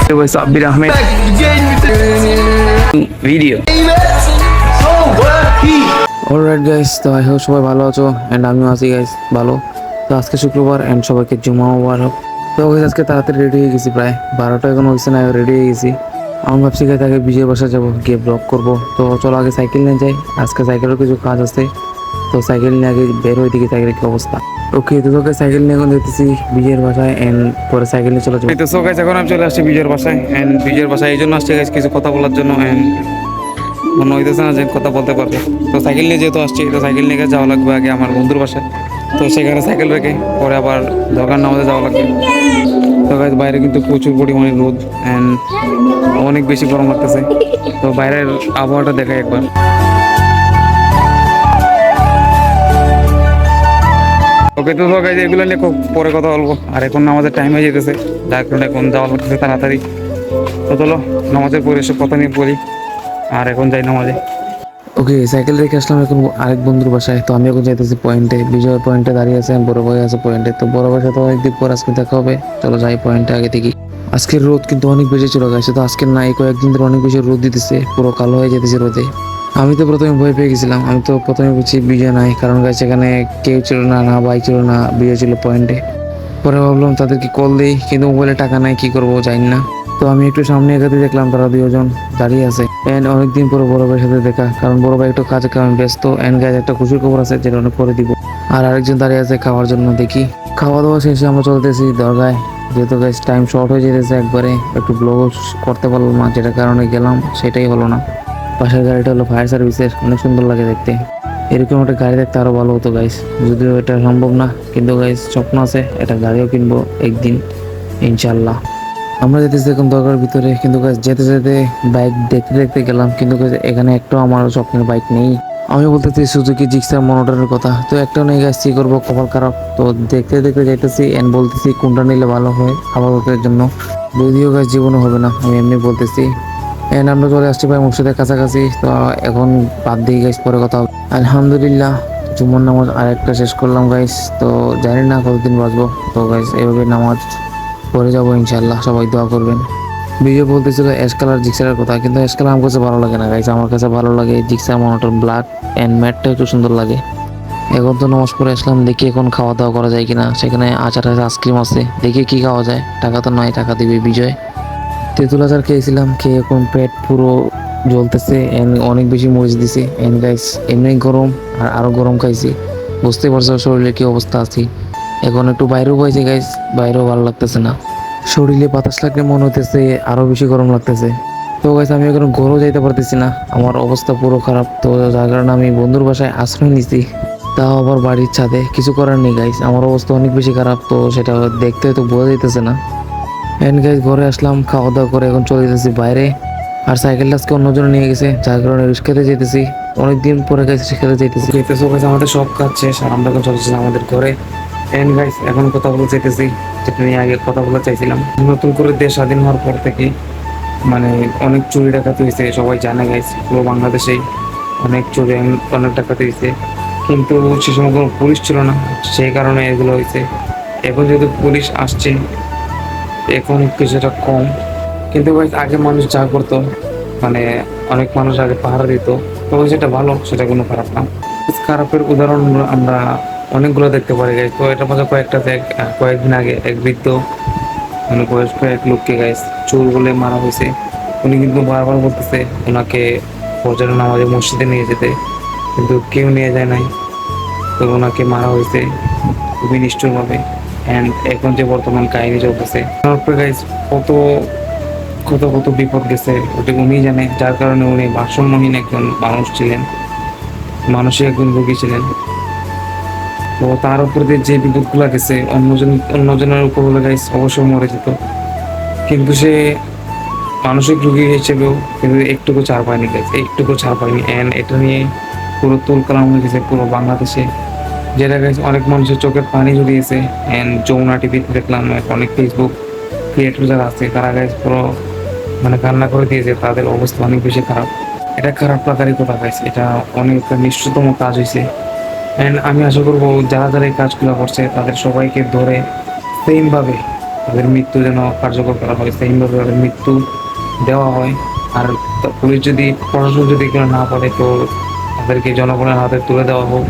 Sabbir Ahmed video. Alright guys, তো I hope সবাই ভালো আছো অ্যান্ড আমিও আছি গাইস ভালো। তো আজকে শুক্রবার অ্যান্ড সবাইকে জুমা মুবারক। তো গাইস আজকে তাড়াতাড়ি রেডি হয়ে গেছি, প্রায় 12টা এখন হয়েছে না, রেডি হয়ে গেছি। আমি ভাবছি গাইস আগে বিজয় বাসা যাবো, গিয়ে ব্লগ করবো। তো চলো আগে সাইকেল নিয়ে যাই, আজকে সাইকেলের কিছু কাজ আছে। তো সাইকেল নিয়ে আগে বের হয়ে দিকে সাইকেলের কি অবস্থা। ওকে, তো তোকে সাইকেল নিয়ে এখন যেতেছি বিজয়ের বাসায় এন্ড পরে সাইকেল নিয়ে চলে যাবো। তো সো গাইস এখন আমি চলে আসছি বিজয়ের বাসায় এন্ড বিজয়ের বাসায় এই জন্য আসছি গাইস কিছু কথা বলার জন্য। এন্ড মনে হইতেছে না যে কথা বলতে পারবে। তো সাইকেল নিয়ে যেহেতু আসছি, তো সাইকেল নিয়ে যাওয়া লাগবে আগে আমার বন্ধুর বাসায়। তো সেখানে সাইকেল রেখে পরে আবার দোকান নামাতে যাওয়া লাগবে। তো গাইস বাইরে কিন্তু প্রচুর পরিমাণে রোদ এন্ড অনেক বেশি গরম লাগতেছে। তো বাইরের আবহাওয়াটা দেখাই একবার। ওকে, তো গাইজ এগুলো নিয়ে পরে কথা বলবো। আর এখন আমাদের টাইম হয়ে যেতেছে, যার কারণে এখন যাওয়া লাগতেছে তাড়াতাড়ি। তো চলো নামাজের পরে এসব কথা নিয়ে বলি, আর এখন যাই নামাজে। ওকে, সাইকেল রেখে আসলাম এখন আরেক বন্ধুর বাসায়। তো আমি এখন যাইতেছি পয়েন্টে, বিজয় পয়েন্টে দাঁড়িয়ে আছে, বড় ভাই আছে পয়েন্টে। তো বড় ভাইয়ের সাথে অনেকদিন পর আজকে দেখা হবে, চলো যাই পয়েন্টে আগে থেকে। আজকের রোদ কিন্তু অনেক বেশি চলে গেছে, তো আজকের না এই কয়েকদিন ধরে অনেক বেশি রোদ দিতেছে, পুরো কালো হয়ে যেতেছে রোদে। আমি তো প্রথমে ভয় পেয়ে গেছিলাম, আমি তো প্রথমে বুঝছি বিজয় নাই, কারণ গাছ এখানে কেউ ছিল না, না বাইক ছিল না, বিজয় ছিল পয়েন্টে। পরে ভাবলাম তাদেরকে কল দিই, কিন্তু মোবাইলে টাকা নাই, কি করবো জানি না। তো আমি একটু সামনে এগাতে দেখলাম তারা দুজন দাঁড়িয়ে আছে এন্ড অনেকদিন পরে বড় ভাইয়ের সাথে দেখা, কারণ বড় ভাই একটু কাজে কারণ ব্যস্ত এন্ড গাছ একটা খুশির খবর আছে যেটা অনেক পরে দিব। আর আরেকজন দাঁড়িয়ে আছে খাওয়ার জন্য, দেখি। খাওয়া দাওয়া শেষে আমরা চলতেছি দরগায়, যেহেতু গাছ টাইম শর্ট হয়ে যেতেছে একবারে, একটু ব্লগ করতে পারলাম না, যেটা কারণে গেলাম সেটাই হলো না। পাশের গাড়িটা হলো ফায়ার সার্ভিসের, অনেক সুন্দর লাগে দেখতে। এরকম একটা গাড়ি দেখতে আরো ভালো হতো গাইস, যদিও এটা সম্ভব না, কিন্তু গাইস স্বপ্ন আছে, এটা গাড়িও কিনবো একদিন ইনশাল্লাহ। আমরা যেতেছি এখন দরকার ভিতরে, কিন্তু গাইস যেতে যেতে বাইক দেখতে দেখতে গেলাম, কিন্তু গাইস এখানে একটাও আমার স্বপ্নের বাইক নেই। আমি বলতেছি সুজুকি জিক্সার মনোটরের কথা, তো একটাও নেই গাইস, কি করবো, কপাল খারাপ। তো দেখতে দেখতে যাইতেছি এন্ড বলতেছি কোনটা নিলে ভালো হয় আপাততের জন্য, যদিও গাইস জীবনে হবে না, আমি এমনি বলতেছি। এন্ড আমরা চলে আসছি ভাই মসজিদের কাছাকাছি। তো এখন বাদ দিয়ে গাইস পরে কথা হবে। আলহামদুলিল্লাহ জুমার নামাজ আরেকটা শেষ করলাম গাইস। তো জানি না কতদিন বাঁচবো। তো গাইস এইভাবে নামাজ পড়ে যাবো ইনশাল্লাহ, সবাই দোয়া করবেন। বিজয় বলতেছিল অ্যাশ কালার জিক্সারের কথা, কিন্তু অ্যাশ কালার আমার কাছে ভালো লাগে না গাইস, আমার কাছে ভালো লাগে জিক্সার মনোটন ব্ল্যাক এন্ড ম্যাটটা একটু সুন্দর লাগে। এখন তো নামাজ পড়ে আসলাম, দেখি এখন খাওয়া দাওয়া করা যায় কিনা। সেখানে আচার আছে, আইসক্রিম আছে, দেখি কি খাওয়া যায়। টাকা তো নয়, টাকা দিবে বিজয়। তেঁতুল আচার খেয়েছিলাম, খেয়ে এখন পেট পুরো জ্বলতেছে এন্ড অনেক বেশি মরিচ দিছে এন্ড গাইস এমনি গরম, আর আরো গরম খাইছি, বুঝতে পারছো শরীরে কি অবস্থা আছে। এখন একটু বাইরেও পাইছি গাইস, বাইরেও ভালো লাগতেছে না, শরীরে বাতাস লাগলে মনে হইতেছে আরো বেশি গরম লাগতেছে। তো গাইস আমি এখন ঘরও যাইতে পারতেছি না, আমার অবস্থা পুরো খারাপ। তো যার কারণে আমি বন্ধুর বাসায় আশ্রয় নিছি, তাও আবার বাড়ির ছাদে। কিছু করার নেই গাইস, আমার অবস্থা অনেক বেশি খারাপ, তো সেটা দেখতে হয়তো বোঝা যাইতেছে না। এন্ড গাইস ঘরে আসলাম, খাওয়া দাওয়া করে এখন চলে যেতেছি বাইরে। আর সাইকেলটা আজকে অন্যজনে নিয়ে গেছে, যার কারণে রিক্সাতে যেতেছি, অনেকদিন পরে গাইস রিক্সাতে যেতেছি। আমাদের সব কাজ শেষ আর আমরা এখন চলেছি আমাদের ঘরে। এন্ড গাইস এখন কথা বলে যেতেছি যেটা নিয়ে আগে কথা বলে চাইছিলাম। নতুন করে দেশ স্বাধীন হওয়ার পর থেকে মানে অনেক চুরি ডাকাতি হয়েছে, সবাই জানে গাইস, পুরো বাংলাদেশেই অনেক চুরি অনেক ডাকাতি হয়েছে, কিন্তু সে সময় কোনো পুলিশ ছিল না, সেই কারণে এগুলো হয়েছে। এখন যেহেতু পুলিশ আসছে এখন কিছুটা কম, কিন্তু ভাই আগে মানুষ যা করতো মানে অনেক মানুষ আগে পাহারা দিত, তো যেটা ভালো সেটা কোনো খারাপ না। খারাপের উদাহরণ আমরা অনেকগুলো দেখতে পারি গাইস। তো এটার মধ্যে কয়েকদিন আগে এক বৃদ্ধ মানে বয়স্ক এক লোককে গাইস চোর বলে মারা হয়েছে। উনি কিন্তু বারবার বলতেছে ওনাকে ফজরের নামাজে মসজিদে নিয়ে যেতে, কিন্তু কেউ নিয়ে যায় নাই। তো ওনাকে মারা হয়েছে খুবই নিষ্ঠুরভাবে। অ্যান্ড এখন যে বর্তমান কাহিনী চলতেছে তারপরে গাইস কত কত কত বিপদ গেছে ওটা উনি জানে, যার কারণে উনি ভারসাম্যহীন একজন মানুষ ছিলেন, মানসিক একজন রোগী ছিলেন। তো তার উপর দিয়ে যে বিপদগুলো গেছে অন্যজনের উপর হলে গাইস অবশ্যই মরে যেত, কিন্তু সে মানসিক রোগী হিসেবেও কিন্তু একটুকু ছাড় পায়নি গাইস, একটুকু ছাড় পায়নি। অ্যান্ড এটা নিয়ে পুরো তুলকালাম হয়ে গেছে পুরো বাংলাদেশে, যেটা গাইস অনেক মানুষের চোখের পানি জড়িয়েছে। অ্যান্ড যমুনা টিভিতে দেখলাম অনেক ফেসবুক ক্রিয়েটর যারা আছে তারা গাইস পুরো মানে কান্না করে দিয়েছে, তাদের অবস্থা অনেক বেশি খারাপ। এটা খারাপ লাগারই কথা গাইস, এটা অনেক নিষ্ঠুরতম কাজ হয়েছে। অ্যান্ড আমি আশা করবো যারা যারা এই কাজগুলো করছে তাদের সবাইকে ধরে সেমভাবে তাদের মৃত্যু যেন কার্যকর করা হয়, সেইমভাবে তাদের মৃত্যু দেওয়া হয়। আর পুলিশ যদি, প্রশাসন যদি এগুলো না পারে, তো তাদেরকে জনগণের হাতে তুলে দেওয়া হোক,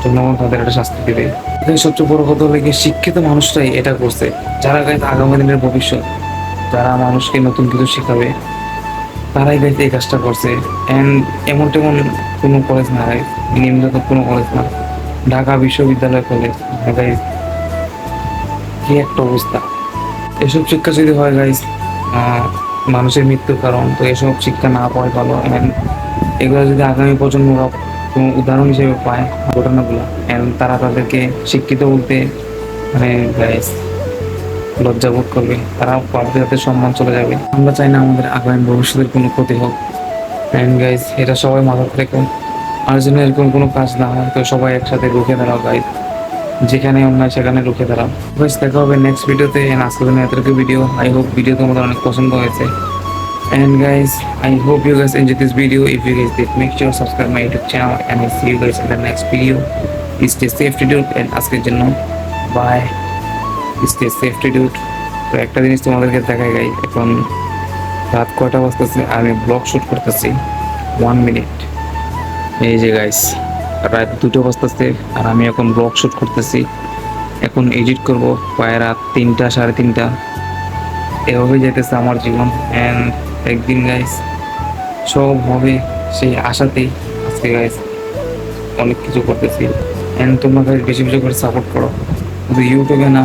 জনগণ তাদের একটা শাস্তি দেবে। এখানে সবচেয়ে বড় কথা হলো গিয়ে শিক্ষিত মানুষরাই এটা করছে, যারা গাইতে আগামী দিনের ভবিষ্যৎ, যারা মানুষকে নতুন কিছু শেখাবে, তারাই গাইতে এই কাজটা করছে। অ্যান্ড এমন তেমন কোনো কলেজ না, নিম্নত কোনো কলেজ না, ঢাকা বিশ্ববিদ্যালয় কলেজ, গাইজ কি একটা অবস্থা। এসব শিক্ষা যদি হয় গাইজ মানুষের মৃত্যুর কারণ, তো এসব শিক্ষা না পাওয়াই ভালো। অ্যান্ড এগুলো যদি আগামী প্রজন্মরা কোনো উদাহরণ হিসেবে পায় ঘটনাগুলো, অ্যান্ড তারা তাদেরকে শিক্ষিত বলতে মানে গাইজ লজ্জাবোধ করবে, তারা ভাববে তাদের সম্মান চলে যাবে। আমরা চাই না আমাদের আগামী ভবিষ্যতের কোনো ক্ষতি হোক। অ্যান্ড গাইজ এটা সবাই মাথায় রেখো, আর যেন এরকম কোনো কাজ না হয়, তো সবাই একসাথে রুখে দাঁড়াও গাইজ, যেখানে অন্যায় সেখানে রুখে দাঁড়াও। গাইজ দেখা হবে নেক্সট ভিডিওতে। আজকের জন্য এতটুকু ভিডিও। আই হোপ ভিডিও তোমাদের অনেক পছন্দ হয়েছে। And guys, I hope you guys enjoyed this video. If you guys did, make sure to subscribe my YouTube channel, and I'll see you guys in the next video. Stay safe, dude, and আজকের জন্য bye. Stay safe, dude. তো একটা জিনিস তোমাদেরকে দেখাই গাই, এখন রাত কয়টা বাজতেছে, আমি ব্লগ শুট করতেছি 1 মিনিট। এই যে গাইস, রাত 2টা বাজতেছে আর আমি এখন ব্লগ শুট করতেছি। এখন এডিট করব প্রায় রাত 3টা 3:30। এভাবে যেতেছে আমার জীবন। অ্যান্ড একদিন গাইস সব হবে সেই আশাতেই আজকে গাইস অনেক কিছু করতেছি। অ্যান্ড তোমরা গাইস বেশি বেশি করে সাপোর্ট করো, শুধু ইউটিউবে না,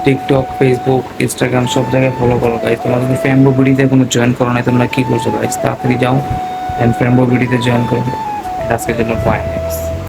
টিকটক, ফেসবুক, ইনস্টাগ্রাম সব জায়গায় ফলো করো গাইস। তোমরা যদি ফ্যাম্বো বিডিতে কোনো জয়েন করো না, তোমরা কী করছো গাইস? তাড়াতাড়ি যাও অ্যান্ড ফ্যাম্বো বিডিতে জয়েন করো। আজকের জন্য বাই গাইস।